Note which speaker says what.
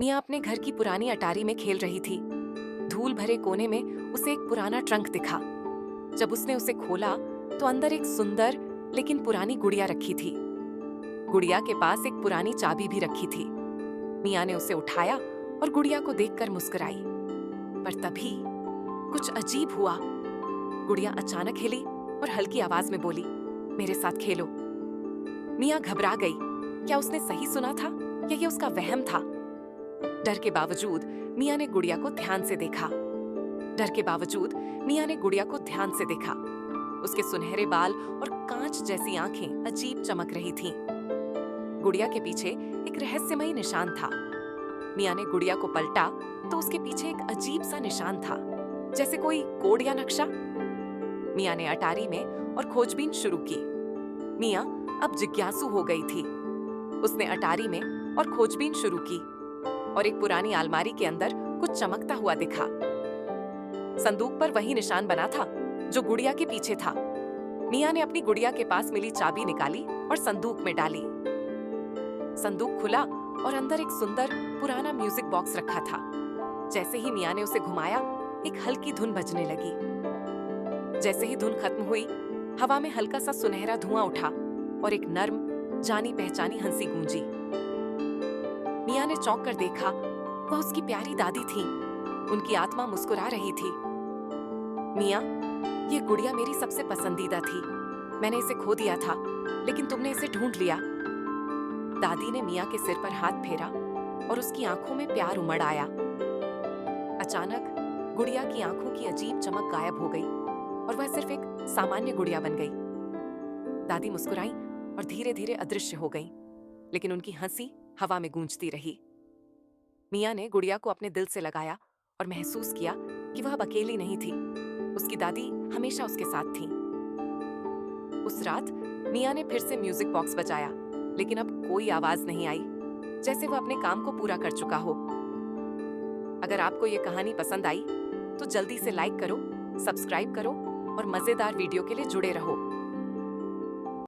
Speaker 1: मियाँ अपने घर की पुरानी अटारी में खेल रही थी। धूल भरे कोने में उसे एक पुराना ट्रंक दिखा। जब उसने उसे खोला तो अंदर एक सुंदर लेकिन पुरानी गुड़िया रखी थी। गुड़िया के पास एक पुरानी चाबी भी रखी थी। मियाँ ने उसे उठाया और गुड़िया को देखकर मुस्कुराई। पर तभी कुछ अजीब हुआ। गुड़िया अचानक हिली और हल्की आवाज में बोली, मेरे साथ खेलो। मियाँ घबरा गई। क्या उसने सही सुना था या ये उसका वहम था? डर के बावजूद मियाँ ने गुड़िया को ध्यान से देखा। उसके सुनहरे बाल और कांच जैसी आंखें अजीब चमक रही थीं। गुड़िया के पीछे एक रहस्यमयी निशान था। मियाँ ने गुड़िया को पलटा तो उसके पीछे एक अजीब सा निशान था, जैसे कोई कोड या नक्शा। मियाँ ने अटारी में और खोजबीन शुरू की। मियाँ अब जिज्ञासु हो गई थी। उसने अटारी में और खोजबीन शुरू की और एक पुरानी अलमारी के अंदर कुछ चमकता हुआ दिखा। संदूक पर वही निशान बना था जो गुड़िया के पीछे था। मियाँ ने अपनी गुड़िया के पास मिली चाबी निकाली और संदूक में डाली। संदूक खुला और अंदर एक सुंदर पुराना म्यूजिक बॉक्स रखा था। जैसे ही मियाँ ने उसे घुमाया, एक हल्की धुन बजने लगी। जैसे ही धुन खत्म हुई, हवा में हल्का सा सुनहरा धुआं उठा और एक नर्म, जानी पहचानी हंसी गूंजी। मियाँ ने चौंक कर देखा, वह उसकी प्यारी दादी थी। उनकी आत्मा मुस्कुरा रही थी। मियाँ, ये गुड़िया मेरी सबसे पसंदीदा थी। मैंने इसे खो दिया था, लेकिन तुमने इसे ढूंढ लिया। दादी ने मियाँ के सिर पर हाथ फेरा और उसकी आंखों में प्यार उमड़ आया। अचानक गुड़िया की आंखों की अजीब चमक गायब हो गई और वह सिर्फ एक सामान्य गुड़िया बन गई। दादी मुस्कुराई और धीरे धीरे अदृश्य हो गईं, लेकिन उनकी हंसी हवा में गूंजती रही। मियाँ ने गुड़िया को अपने दिल से लगाया और महसूस किया कि वह अब अकेली नहीं थी। उसकी दादी हमेशा उसके साथ थी। उस रात मियाँ ने फिर से म्यूजिक बॉक्स बजाया, लेकिन अब कोई आवाज नहीं आई, जैसे वह अपने काम को पूरा कर चुका हो। अगर आपको ये कहानी पसंद आई तो जल्दी से लाइक करो, सब्सक्राइब करो और मजेदार वीडियो के लिए जुड़े रहो।